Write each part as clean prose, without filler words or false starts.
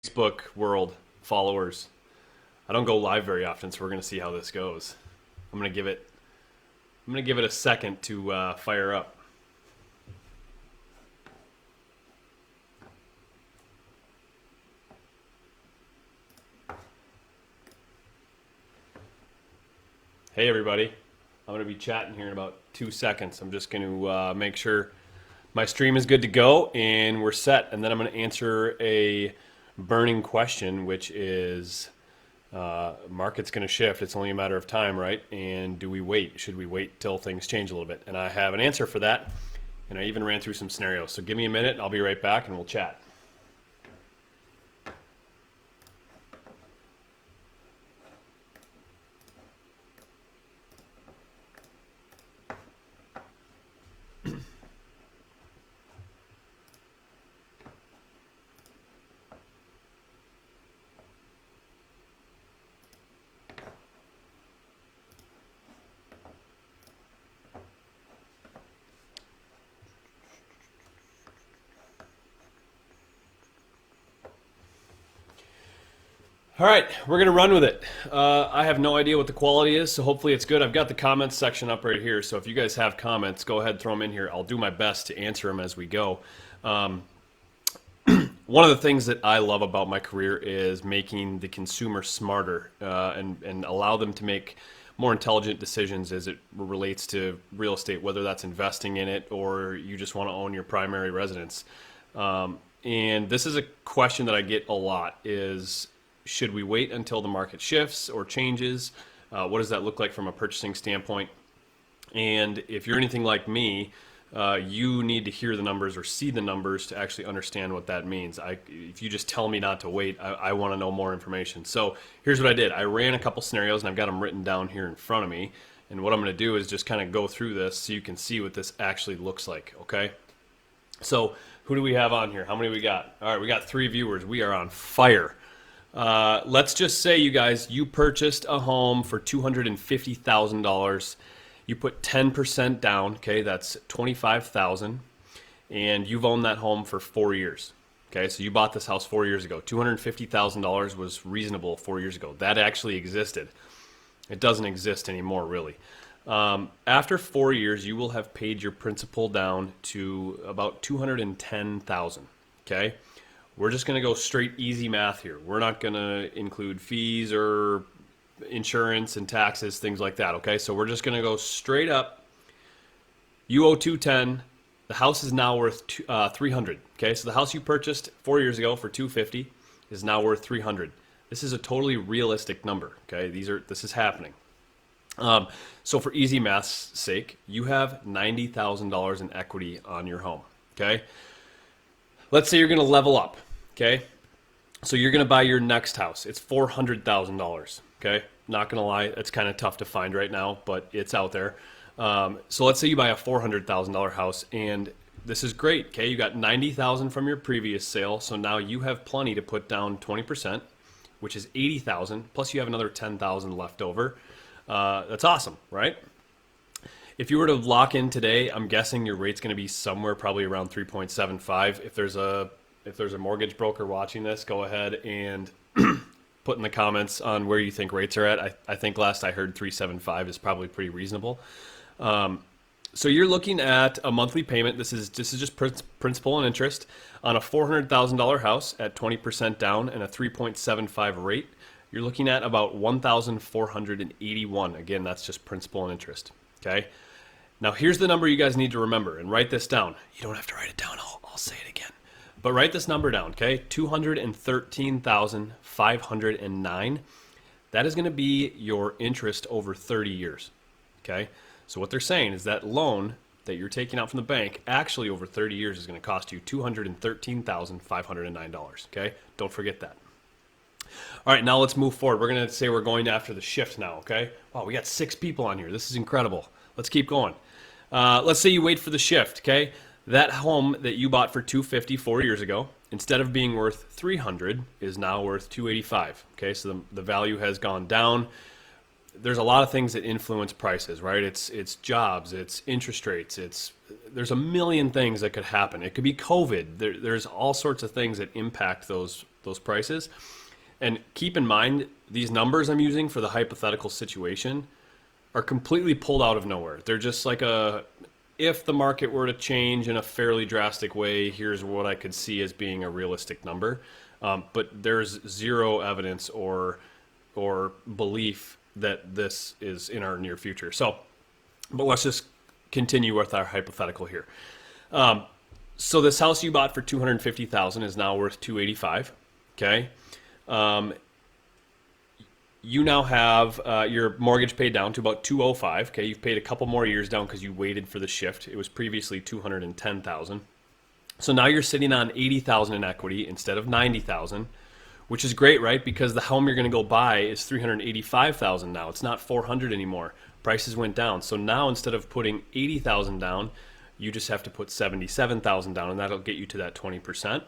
Facebook world followers. I don't go live very often, so we're going to see how this goes. I'm going to give it. I'm going to give it a second to fire up. Hey everybody, I'm going to be chatting here in about 2 seconds. I'm just going to make sure my stream is good to go and we're set, and then I'm going to answer a burning question, which is market's going to shift. It's only a matter of time, right? And do we wait? Should we wait till things change a little bit? And I have an answer for that, and I even ran through some scenarios. So give me a minute, and I'll be right back, and we'll chat. All right, we're going to run with it. I have no idea what the quality is, so hopefully it's good. I've got the comments section up right here, so if you guys have comments, go ahead, throw them in here. I'll do my best to answer them as we go. One of the things that I love about my career is making the consumer smarter and allow them to make more intelligent decisions as it relates to real estate, whether that's investing in it or you just want to own your primary residence. And this is a question that I get a lot is, should we wait until the market shifts or changes? What does that look like from a purchasing standpoint? And if you're anything like me, you need to hear the numbers or see the numbers to actually understand what that means. If you just tell me not to wait, I want to know more information. So here's what I did. I ran a couple scenarios, and I've got them written down here in front of me. And what I'm going to do is just kind of go through this so you can see what this actually looks like, okay? So who do we have on here? How many we got? All right, we got 3 viewers. We are on fire. Let's just say, you guys, you purchased a home for $250,000. You put 10% down, okay, that's $25,000, and you've owned that home for 4 years. Okay, so you bought this house 4 years ago. $250,000 was reasonable 4 years ago. That actually existed. It doesn't exist anymore, really. After 4 years, you will have paid your principal down to about $210,000. Okay. We're just going to go straight easy math here. We're not going to include fees or insurance and taxes, things like that, okay? So we're just going to go straight up. You owe 210. The house is now worth 300, okay? So the house you purchased 4 years ago for 250 is now worth 300. This is a totally realistic number, okay? This is happening. So for easy math's sake, you have $90,000 in equity on your home, okay? Let's say you're going to level up, okay? So you're going to buy your next house. It's $400,000, okay? Not going to lie, it's kind of tough to find right now, but it's out there. So let's say you buy a $400,000 house, and this is great, okay? You got $90,000 from your previous sale, so now you have plenty to put down 20%, which is $80,000, plus you have another $10,000 left over. That's awesome, right? If you were to lock in today, I'm guessing your rate's going to be somewhere probably around 3.75. If there's a mortgage broker watching this, go ahead and put in the comments on where you think rates are at. I think last I heard 3.75 is probably pretty reasonable. So you're looking at a monthly payment. This is just principal and interest on a $400,000 house at 20% down and a 3.75 rate. You're looking at about $1,481. Again, that's just principal and interest. Okay. Now, here's the number you guys need to remember, and write this down. You don't have to write it down. I'll say it again. But write this number down, okay? $213,509. That is going to be your interest over 30 years, okay? So what they're saying is that loan that you're taking out from the bank actually over 30 years is going to cost you $213,509, okay? Don't forget that. All right, now let's move forward. We're going to say we're going after the shift now, okay? Wow, we got 6 people on here. This is incredible. Let's keep going. Let's say you wait for the shift, okay? That home that you bought for $250 4 years ago, instead of being worth $300, is now worth $285. Okay, so the value has gone down. There's a lot of things that influence prices, right? It's jobs, it's interest rates, there's a million things that could happen. It could be COVID. There's all sorts of things that impact those those prices. And keep in mind, these numbers I'm using for the hypothetical situation are completely pulled out of nowhere. They're just like if the market were to change in a fairly drastic way, here's what I could see as being a realistic number. But there's zero evidence or belief that this is in our near future. So, but let's just continue with our hypothetical here. So this house you bought for $250,000 is now worth $285,000. Okay. You now have your mortgage paid down to about $205,000. Okay, you've paid a couple more years down because you waited for the shift. It was previously $210,000. So now you're sitting on $80,000 in equity instead of $90,000, which is great, right? Because the home you're going to go buy is $385,000 now. It's not $400,000 anymore. Prices went down. So now instead of putting $80,000 down, you just have to put $77,000 down, and that'll get you to that 20%.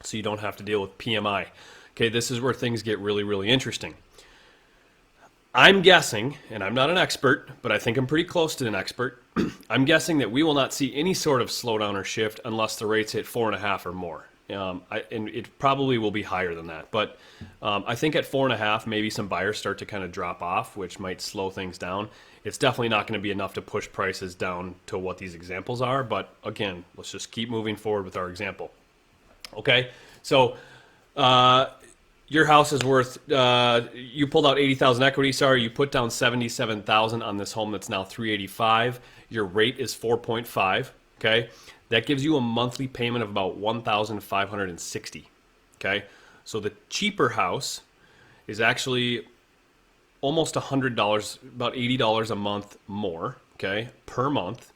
So you don't have to deal with PMI. Okay, this is where things get really, really interesting. I'm guessing, and I'm not an expert, but I think I'm pretty close to an expert. I'm guessing that we will not see any sort of slowdown or shift unless the rates hit 4.5 or more. And it probably will be higher than that. But I think at 4.5, maybe some buyers start to kind of drop off, which might slow things down. It's definitely not going to be enough to push prices down to what these examples are. But again, let's just keep moving forward with our example. Okay, so your house is worth, you pulled out $80,000 equity, you put down $77,000 on this home that's now $385,000. Your rate is 4.5, okay? That gives you a monthly payment of about $1,560, okay? So the cheaper house is actually almost $100, about $80 a month more, okay, per month.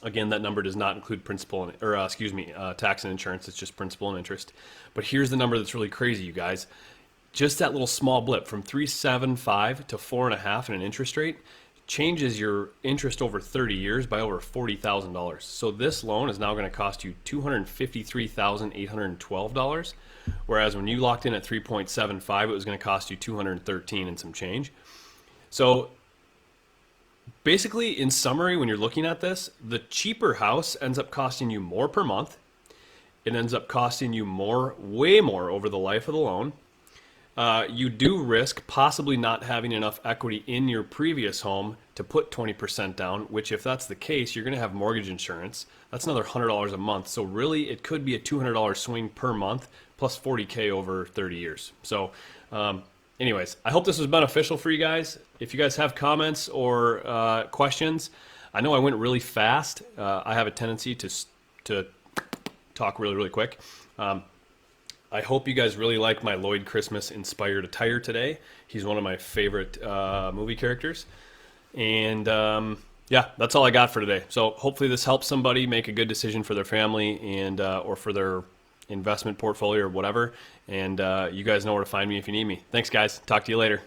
Again, that number does not include principal tax and insurance. It's just principal and interest. But here's the number that's really crazy, you guys. Just that little small blip from 3.75 to 4.5 in an interest rate changes your interest over 30 years by over $40,000. So this loan is now going to cost you $253,812, whereas when you locked in at 3.75, it was going to cost you $213 and some change. So basically, in summary, when you're looking at this, the cheaper house ends up costing you more per month. It ends up costing you more, way more over the life of the loan. You do risk possibly not having enough equity in your previous home to put 20% down, which if that's the case, you're going to have mortgage insurance. That's another $100 a month. So really, it could be a $200 swing per month plus $40K over 30 years. So anyways, I hope this was beneficial for you guys. If you guys have comments or questions, I know I went really fast. I have a tendency to talk really, really quick. I hope you guys really like my Lloyd Christmas inspired attire today. He's one of my favorite movie characters. And yeah, that's all I got for today. So hopefully this helps somebody make a good decision for their family and or for their investment portfolio or whatever. And you guys know where to find me if you need me. Thanks, guys. Talk to you later.